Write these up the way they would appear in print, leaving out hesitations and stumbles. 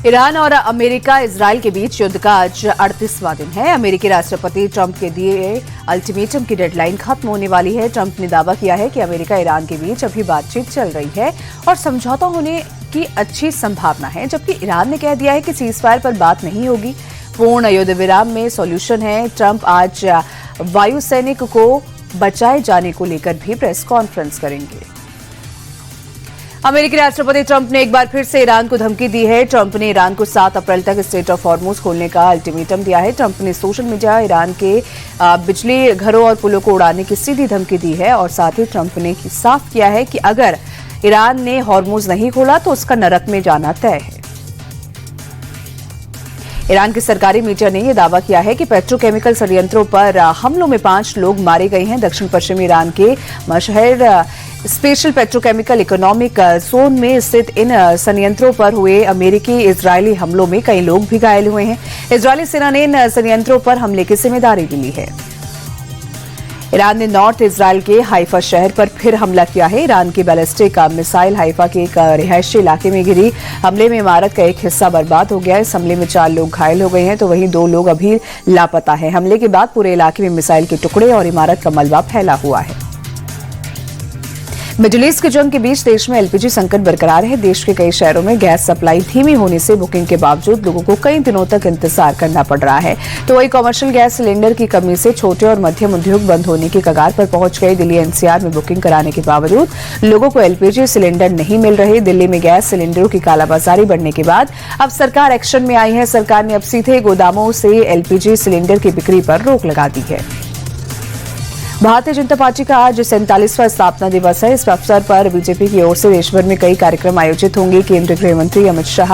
Iran और America Israel के बीच युद्ध का आज 38वां दिन है। अमेरिकी राष्ट्रपति ट्रंप के दिए अल्टीमेटम की डेडलाइन खत्म होने वाली है। ट्रंप ने दावा किया है कि अमेरिका ईरान के बीच अभी बातचीत चल रही है और समझौता होने की अच्छी संभावना है, जबकि ईरान ने कह दिया है कि सीजफायर पर बात नहीं होगी, पूर्ण युद्ध विराम में सॉल्यूशन है। ट्रंप आज वायु सैनिक को बचाए जाने को लेकर भी प्रेस कॉन्फ्रेंस करेंगे। अमेरिकी राष्ट्रपति ट्रंप ने एक बार फिर से ईरान को धमकी दी है। ट्रंप ने ईरान को 7 अप्रैल तक स्ट्रेट ऑफ हॉर्मुज खोलने का अल्टीमेटम दिया है। ट्रंप ने सोशल मीडिया ईरान के बिजली घरों और पुलों को उड़ाने की सीधी धमकी दी है और साथ ही ट्रंप ने साफ किया है कि अगर ईरान ने हॉर्मुज नहीं खोला तो उसका नरक में जाना तय है। ईरान की सरकारी मीडिया ने यह दावा किया है कि पेट्रोकेमिकल संयंत्रों पर हमलों में 5 लोग मारे गए हैं। दक्षिण पश्चिमी ईरान के मशहूर स्पेशल पेट्रोकेमिकल इकोनॉमिक जोन में स्थित इन संयंत्रों पर हुए अमेरिकी इजरायली हमलों में कई लोग भी घायल हुए हैं। इजरायली सेना ने इन संयंत्रों पर हमले की जिम्मेदारी भी ली है। ईरान ने नॉर्थ इजरायल के हाइफा शहर पर फिर हमला किया है। ईरान की बैलिस्टिक मिसाइल हाइफा के एक रिहायशी इलाके में गिरी। हमले में इमारत का एक हिस्सा बर्बाद हो गया। इस हमले में 4 लोग घायल हो गए हैं तो वहीं 2 लोग अभी लापता हैं। हमले के बाद पूरे इलाके में मिसाइल के टुकड़े और इमारत का मलबा फैला हुआ है। मिडिल ईस्ट की जंग के बीच देश में एलपीजी संकट बरकरार है। देश के कई शहरों में गैस सप्लाई धीमी होने से बुकिंग के बावजूद लोगों को कई दिनों तक इंतजार करना पड़ रहा है। तो वही कमर्शियल गैस सिलेंडर की कमी से छोटे और मध्यम उद्योग बंद होने की कगार पर पहुंच गए। दिल्ली एनसीआर में बुकिंग कराने के बावजूद लोगों को एलपीजी सिलेंडर नहीं मिल रहे। दिल्ली में गैस सिलेंडरों की कालाबाजारी बढ़ने के बाद अब सरकार एक्शन में आई है। सरकार ने अब सीधे गोदामों से एलपीजी सिलेंडर की बिक्री पर रोक लगा दी है। भारतीय जनता पार्टी का आज 47वां स्थापना दिवस है। इस अवसर पर बीजेपी की ओर से देशभर में कई कार्यक्रम आयोजित होंगे। केंद्रीय गृह मंत्री अमित शाह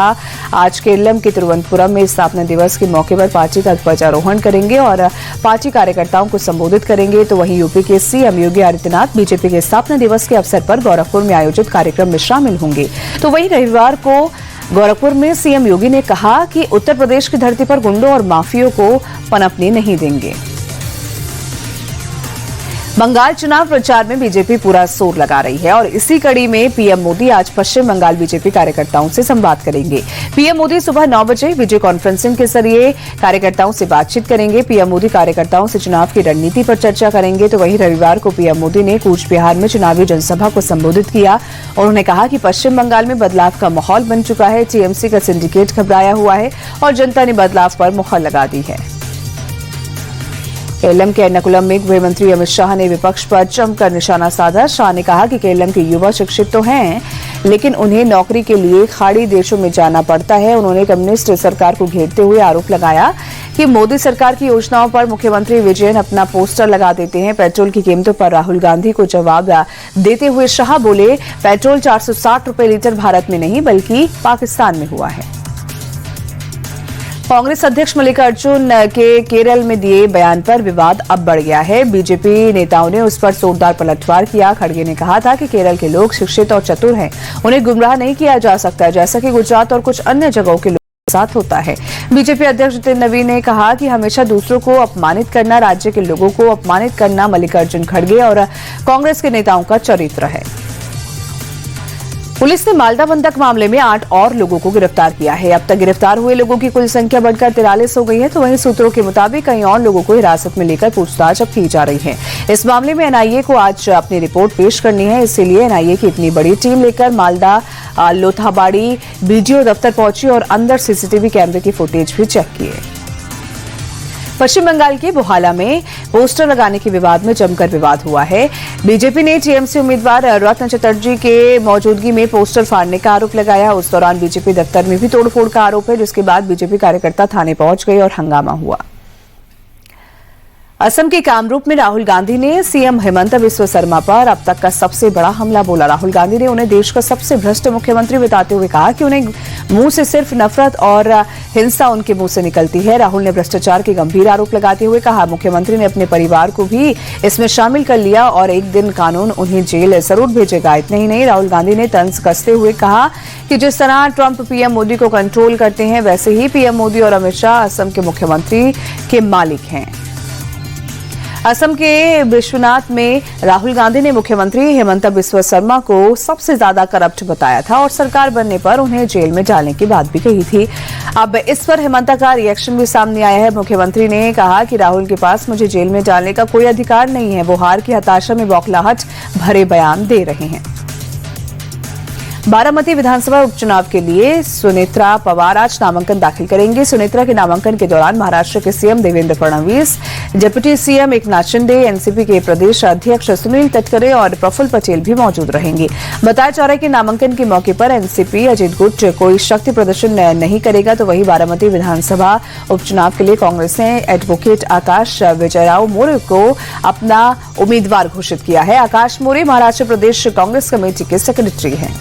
आज केरलम के तिरुवनंतपुरम में स्थापना दिवस के मौके पर पार्टी का ध्वजारोहण करेंगे और पार्टी कार्यकर्ताओं को संबोधित करेंगे। तो वहीं यूपी के सीएम योगी आदित्यनाथ बीजेपी के स्थापना दिवस के अवसर पर गोरखपुर में आयोजित कार्यक्रम में शामिल होंगे। तो वहीं रविवार को गोरखपुर में सीएम योगी ने कहा कि उत्तर प्रदेश की धरती पर गुंडों और माफियों को पनपने नहीं देंगे। बंगाल चुनाव प्रचार में बीजेपी पूरा जोर लगा रही है और इसी कड़ी में पीएम मोदी आज पश्चिम बंगाल बीजेपी कार्यकर्ताओं से संवाद करेंगे। पीएम मोदी सुबह 9 बजे वीडियो कॉन्फ्रेंसिंग के जरिए कार्यकर्ताओं से बातचीत करेंगे। पीएम मोदी कार्यकर्ताओं से चुनाव की रणनीति पर चर्चा करेंगे। तो वहीं रविवार को पीएम मोदी ने कूच बिहार में चुनावी जनसभा को संबोधित किया और उन्होंने कहा कि पश्चिम बंगाल में बदलाव का माहौल बन चुका है। टीएमसी का सिंडिकेट घबराया हुआ है और जनता ने बदलाव पर मुहर लगा दी है। केरलम के एर्नाकुलम में गृह मंत्री अमित शाह ने विपक्ष पर जमकर निशाना साधा। शाह ने कहा कि केरलम के युवा शिक्षित तो हैं, लेकिन उन्हें नौकरी के लिए खाड़ी देशों में जाना पड़ता है। उन्होंने कम्युनिस्ट सरकार को घेरते हुए आरोप लगाया कि मोदी सरकार की योजनाओं पर मुख्यमंत्री विजयन अपना पोस्टर लगा देते हैं। पेट्रोल की कीमतों पर राहुल गांधी को जवाब देते हुए शाह बोले, पेट्रोल 460 रुपए लीटर भारत में नहीं बल्कि पाकिस्तान में हुआ है। कांग्रेस अध्यक्ष मल्लिकार्जुन के केरल में दिए बयान पर विवाद अब बढ़ गया है। बीजेपी नेताओं ने उस पर जोरदार पलटवार किया। खड़गे ने कहा था कि केरल के लोग शिक्षित और चतुर हैं, उन्हें गुमराह नहीं किया जा सकता, जैसा कि गुजरात और कुछ अन्य जगहों के लोगों के साथ होता है। बीजेपी अध्यक्ष जितेंद्र नवीन ने कहा कि हमेशा दूसरों को अपमानित करना, राज्य के लोगों को अपमानित करना मल्लिकार्जुन खड़गे और कांग्रेस के नेताओं का चरित्र है। पुलिस ने मालदा बंधक मामले में 8 और लोगों को गिरफ्तार किया है। अब तक गिरफ्तार हुए लोगों की कुल संख्या बढ़कर 43 हो गई है। तो वहीं सूत्रों के मुताबिक कई और लोगों को हिरासत में लेकर पूछताछ अब की जा रही है। इस मामले में एनआईए को आज अपनी रिपोर्ट पेश करनी है। इसीलिए एनआईए की इतनी बड़ी टीम लेकर मालदा लोथाबाड़ी बीडीओ दफ्तर पहुंची और अंदर सीसीटीवी कैमरे की फुटेज भी चेक किए। पश्चिम बंगाल के बोहाला में पोस्टर लगाने के विवाद में जमकर विवाद हुआ है। बीजेपी ने टीएमसी उम्मीदवार रत्न चटर्जी के मौजूदगी में पोस्टर फाड़ने का आरोप लगाया। उस दौरान बीजेपी दफ्तर में भी तोड़फोड़ का आरोप है, जिसके बाद बीजेपी कार्यकर्ता थाने पहुंच गए और हंगामा हुआ। असम के कामरूप में राहुल गांधी ने सीएम हेमंत बिस्वा शर्मा पर अब तक का सबसे बड़ा हमला बोला। राहुल गांधी ने उन्हें देश का सबसे भ्रष्ट मुख्यमंत्री बताते हुए कहा कि उन्हें मुंह से सिर्फ नफरत और हिंसा उनके मुंह से निकलती है। राहुल ने भ्रष्टाचार के गंभीर आरोप लगाते हुए कहा, मुख्यमंत्री ने अपने परिवार को भी इसमें शामिल कर लिया और एक दिन कानून उन्हें जेल जरूर भेजेगा। इतना ही नहीं, राहुल गांधी ने तंज कसते हुए कहा कि जिस तरह ट्रंप पीएम मोदी को कंट्रोल करते हैं, वैसे ही पीएम मोदी और अमित शाह असम के मुख्यमंत्री के मालिक हैं। असम के विश्वनाथ में राहुल गांधी ने मुख्यमंत्री हेमंत बिस्वा शर्मा को सबसे ज्यादा करप्ट बताया था और सरकार बनने पर उन्हें जेल में डालने की बात भी कही थी। अब इस पर हेमंत का रिएक्शन भी सामने आया है। मुख्यमंत्री ने कहा कि राहुल के पास मुझे जेल में डालने का कोई अधिकार नहीं है। वो हार की हताशा में बौखलाहट भरे बयान दे रहे हैं। बारामती विधानसभा उपचुनाव के लिए सुनेत्रा पवार आज नामांकन दाखिल करेंगे। सुनेत्रा के नामांकन के दौरान महाराष्ट्र के CM Devendra Fadnavis, deputy CM Eknath Shinde, NCP के प्रदेश अध्यक्ष सुनील तटकरे और प्रफुल्ल पटेल भी मौजूद रहेंगे। बताया जा रहा है कि नामांकन के मौके पर एनसीपी अजित गुट कोई शक्ति प्रदर्शन नहीं करेगा। तो वहीं बारामती विधानसभा उपचुनाव के लिए कांग्रेस ने एडवोकेट आकाश विजयराव मोरे को अपना उम्मीदवार घोषित किया है। आकाश मोरे महाराष्ट्र प्रदेश कांग्रेस कमेटी के सेक्रेटरी हैं।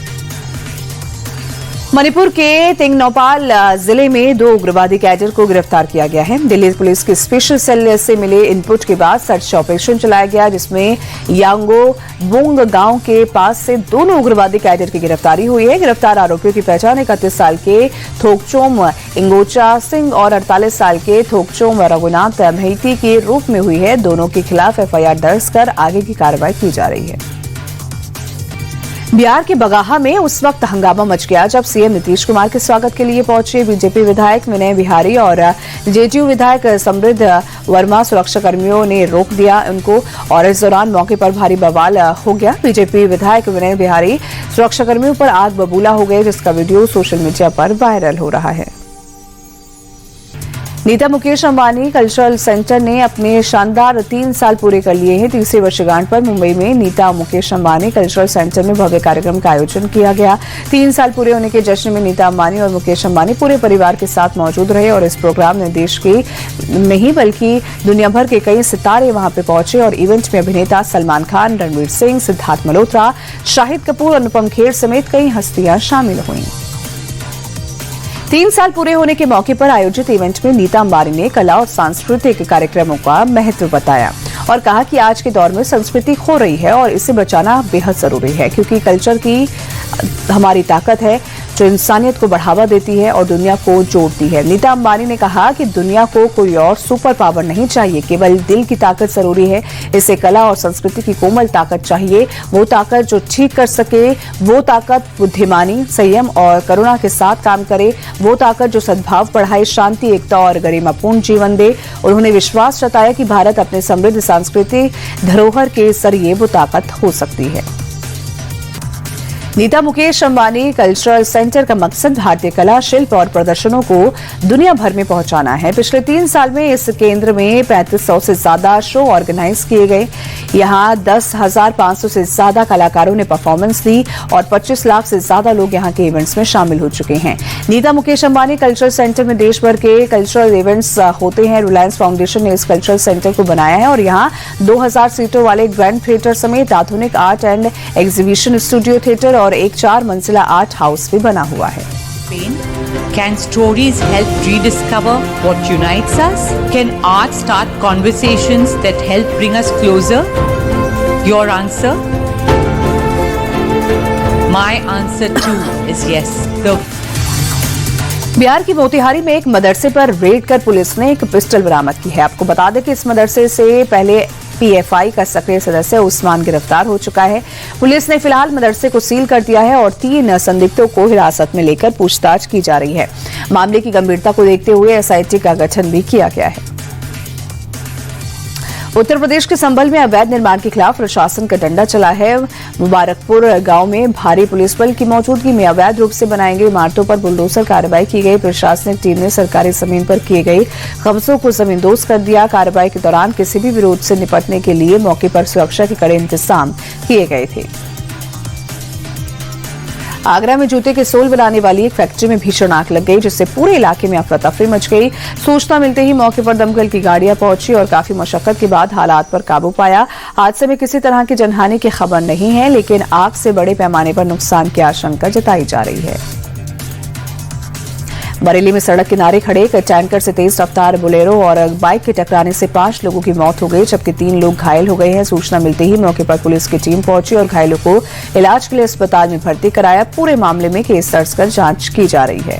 मणिपुर के तेंगनौपाल जिले में 2 उग्रवादी कैडर को गिरफ्तार किया गया है। दिल्ली पुलिस की स्पेशल सेल से मिले इनपुट के बाद सर्च ऑपरेशन चलाया गया, जिसमें यांगो बोंग गांव के पास से दोनों उग्रवादी कैडर की गिरफ्तारी हुई है। गिरफ्तार आरोपियों की पहचान 31 साल के थोकचोम इंगोचा सिंह और 48 साल के थोकचोम रघुनाथ मेहती के रूप में हुई है। दोनों के खिलाफ एफआईआर दर्ज कर आगे की कार्रवाई की जा रही है। बिहार के बगाहा में उस वक्त हंगामा मच गया जब सीएम नीतीश कुमार के स्वागत के लिए पहुंचे बीजेपी विधायक विनय बिहारी और जेडीयू विधायक समृद्ध वर्मा। सुरक्षाकर्मियों ने रोक दिया उनको और इस दौरान मौके पर भारी बवाल हो गया। बीजेपी विधायक विनय बिहारी सुरक्षाकर्मियों पर आग बबूला हो गए, जिसका वीडियो सोशल मीडिया पर वायरल हो रहा है। नीता मुकेश अंबानी कल्चरल सेंटर ने अपने शानदार 3 साल पूरे कर लिए हैं। 30वीं वर्षगांठ पर मुंबई में नीता मुकेश अंबानी कल्चरल सेंटर में भव्य कार्यक्रम का आयोजन किया गया। 3 साल पूरे होने के जश्न में नीता अंबानी और मुकेश अंबानी पूरे परिवार के साथ मौजूद रहे और इस प्रोग्राम में देश के नहीं बल्कि दुनिया भर के कई सितारे वहां पे पहुंचे और इवेंट में अभिनेता सलमान खान, रणवीर सिंह, सिद्धार्थ मल्होत्रा, शाहिद कपूर, अनुपम खेर समेत कई हस्तियां शामिल हुई। 3 साल पूरे होने के मौके पर आयोजित इवेंट में नीता अंबानी ने कला और सांस्कृतिक कार्यक्रमों का महत्व बताया और कहा कि आज के दौर में संस्कृति खो रही है और इसे बचाना बेहद जरूरी है, क्योंकि कल्चर की हमारी ताकत है जो इंसानियत को बढ़ावा देती है और दुनिया को जोड़ती है। नीता अंबानी ने कहा कि दुनिया को कोई और सुपर पावर नहीं चाहिए, केवल दिल की ताकत जरूरी है। इसे कला और संस्कृति की कोमल ताकत चाहिए, वो ताकत जो ठीक कर सके, वो ताकत बुद्धिमानी, संयम और करुणा के साथ काम करे, वो ताकत जो सद्भाव बढ़ाए, शांति, एकता और गरिमापूर्ण जीवन दे। उन्होंने विश्वास जताया कि भारत अपने समृद्ध सांस्कृतिक धरोहर के जरिए वो ताकत हो सकती है। नीता मुकेश अंबानी कल्चरल सेंटर का मकसद भारतीय कला, शिल्प और प्रदर्शनों को दुनिया भर में पहुंचाना है। पिछले 3 साल में इस केंद्र में 3500 से ज्यादा शो ऑर्गेनाइज किए गए। यहां 10,500 से ज्यादा कलाकारों ने परफॉर्मेंस दी और 25 लाख से ज्यादा लोग यहां के इवेंट्स में शामिल हो चुके हैं। नीता मुकेश अंबानी कल्चरल सेंटर में देश भर के कल्चरल इवेंट्स होते हैं। रिलायंस फाउंडेशन ने इस कल्चरल सेंटर को बनाया है और यहाँ 2000 सीटों वाले ग्रैंड थिएटर समेत आधुनिक art and exhibition studio theatre और एक 4 मंजिला आर्ट हाउस भी बना हुआ है। Can stories help rediscover what unites us? Can art start conversations that help bring us closer? Your answer? My answer too is yes. Bihar की मोतिहारी में एक मदरसे पर रेड कर पुलिस ने एक पिस्टल बरामद की है। आपको बता दें कि इस मदरसे से पहले पीएफआई का सक्रिय सदस्य उस्मान गिरफ्तार हो चुका है। पुलिस ने फिलहाल मदरसे को सील कर दिया है और 3 संदिग्धों को हिरासत में लेकर पूछताछ की जा रही है। मामले की गंभीरता को देखते हुए एसआईटी का गठन भी किया गया है। उत्तर प्रदेश के संभल में अवैध निर्माण के खिलाफ प्रशासन का डंडा चला है। मुबारकपुर गांव में भारी पुलिस बल की मौजूदगी में अवैध रूप से बनाई गई इमारतों पर बुलडोजर कार्रवाई की गई। प्रशासनिक टीम ने सरकारी जमीन पर किए गए कब्जों को जमींदोज कर दिया। कार्रवाई के दौरान किसी भी विरोध से निपटने के लिए मौके पर सुरक्षा के कड़े इंतजाम किए गए थे। आगरा में जूते के सोल बनाने वाली एक फैक्ट्री में भीषण आग लग गई, जिससे पूरे इलाके में अफरा तफरी मच गई। सूचना मिलते ही मौके पर दमकल की गाड़ियां पहुंची और काफी मशक्कत के बाद हालात पर काबू पाया। हादसे में किसी तरह की जनहानि की खबर नहीं है, लेकिन आग से बड़े पैमाने पर नुकसान की आशंका जताई जा रही है। बरेली में सड़क किनारे खड़े एक टैंकर से तेज रफ्तार बोलेरो और बाइक के टकराने से 5 लोगों की मौत हो गई, जबकि 3 लोग घायल हो गए हैं। सूचना मिलते ही मौके पर पुलिस की टीम पहुंची और घायलों को इलाज के लिए अस्पताल में भर्ती कराया। पूरे मामले में केस दर्ज कर जांच की जा रही है।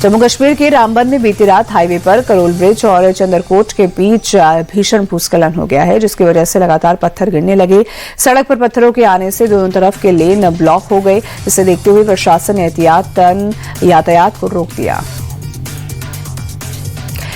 जम्मू कश्मीर के रामबन में बीती रात हाईवे पर करोल ब्रिज और चंद्रकोट के बीच भीषण भूस्खलन हो गया है, जिसकी वजह से लगातार पत्थर गिरने लगे। सड़क पर पत्थरों के आने से दोनों तरफ के लेन ब्लॉक हो गए, जिसे देखते हुए प्रशासन ने एहतियातन यातायात को रोक दिया।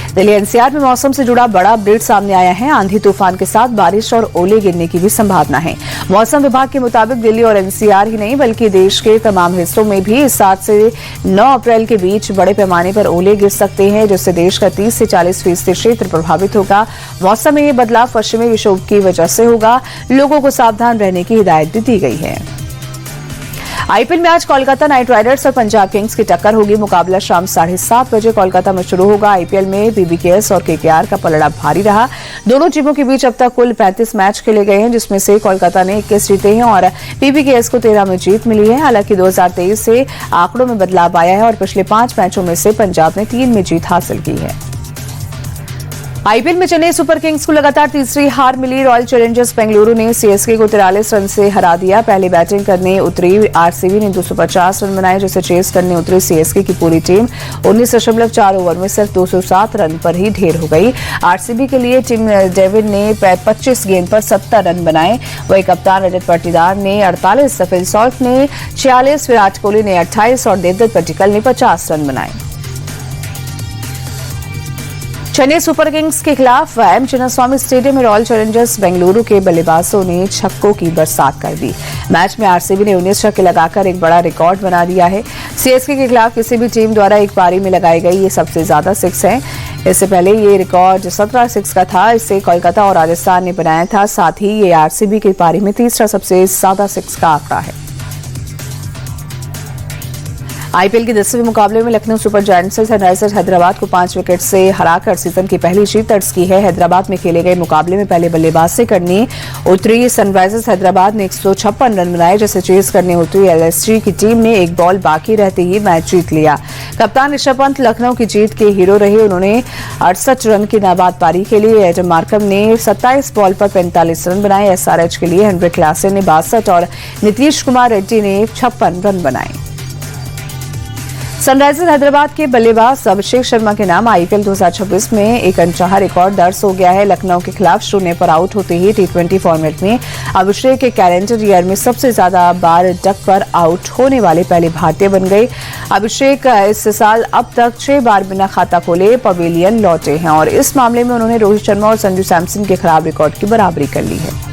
दिल्ली एनसीआर में मौसम से जुड़ा बड़ा अपडेट सामने आया है। आंधी तूफान के साथ बारिश और ओले गिरने की भी संभावना है। मौसम विभाग के मुताबिक दिल्ली और एनसीआर ही नहीं बल्कि देश के तमाम हिस्सों में भी इस 7 से 9 अप्रैल के बीच बड़े पैमाने पर ओले गिर सकते हैं, जिससे देश का 30 से 40% क्षेत्र प्रभावित होगा। मौसम में ये बदलाव पश्चिमी विक्षोभ की वजह से होगा। लोगों को सावधान रहने की हिदायत भी दी गई है। आईपीएल में आज कोलकाता नाइट राइडर्स और पंजाब किंग्स की टक्कर होगी। मुकाबला शाम 7:30 बजे कोलकाता में शुरू होगा। आईपीएल में बीबीकेएस और केकेआर का पलड़ा भारी रहा। दोनों टीमों के बीच अब तक कुल 35 मैच खेले गए हैं, जिसमें से कोलकाता ने 21 जीते हैं और बीबीकेएस को 13 में जीत मिली है। हालांकि 2023 से आंकड़ों में बदलाव आया है और पिछले 5 मैचों में से पंजाब ने 3 में जीत हासिल की है। आईपीएल में चेन्नई सुपर किंग्स को लगातार तीसरी हार मिली। रॉयल चैलेंजर्स बेंगलुरु ने सीएसके को 43 रन से हरा दिया। पहले बैटिंग करने उतरी आरसीबी ने 250 रन बनाए, जिसे चेस करने उतरी सीएसके की पूरी टीम 19.4 ओवर में सिर्फ 207 रन पर ही ढेर हो गई। आरसीबी के लिए टीम डेविड ने 25 गेंद पर 70 रन बनाए। वही कप्तान रजत पाटीदार ने 48, फिल सॉल्ट ने 46, विराट कोहली ने 28 और देवदत्त पट्टिकल ने 50 रन बनाए। चेन्नई सुपर किंग्स के खिलाफ एम चिन्नास्वामी स्टेडियम में रॉयल चैलेंजर्स बेंगलुरु के बल्लेबाजों ने छक्कों की बरसात कर दी। मैच में आरसीबी ने 19 छक्के लगाकर एक बड़ा रिकॉर्ड बना दिया है। सीएसके के खिलाफ किसी भी टीम द्वारा एक पारी में लगाई गई ये सबसे ज्यादा 6 है। इससे पहले ये रिकॉर्ड 17 6 का था। इसे कोलकाता और राजस्थान ने बनाया था। साथ ही ये आरसीबी की पारी में तीसरा सबसे ज्यादा 6 का आंकड़ा है। आईपीएल के 10वें मुकाबले में लखनऊ सुपर जायंट्स ने सनराइजर्स हैदराबाद को 5 विकेट से हराकर सीजन की पहली जीत दर्ज की है। हैदराबाद में खेले गए मुकाबले में पहले बल्लेबाज से करने उतरी सनराइजर्स हैदराबाद ने 156 रन बनाए, जिसे चेस करने उतरी एलएसजी की टीम ने एक बॉल बाकी रहते ही मैच जीत लिया। कप्तान ऋषभ पंत लखनऊ की जीत के हीरो रहे। उन्होंने 68 रन की नाबाद पारी के लिए एडम मार्कम ने 27 बॉल पर 45 रन बनाए। एसआरएच के लिए हेनरिक क्लासन ने 62 और नीतीश कुमार रेड्डी ने 56 रन बनाए। सनराइजर्स हैदराबाद के बल्लेबाज अभिषेक शर्मा के नाम आईपीएल 2026 में एक अनचाहा रिकॉर्ड दर्ज हो गया है। लखनऊ के खिलाफ 0 पर आउट होते ही टी20 फॉर्मेट में अभिषेक के कैलेंडर ईयर में सबसे ज्यादा बार डक पर आउट होने वाले पहले भारतीय बन गए। अभिषेक इस साल अब तक 6 बार बिना खाता खोले पवेलियन लौटे हैं और इस मामले में उन्होंने रोहित शर्मा और संजू सैमसन के खराब रिकॉर्ड की बराबरी कर ली है।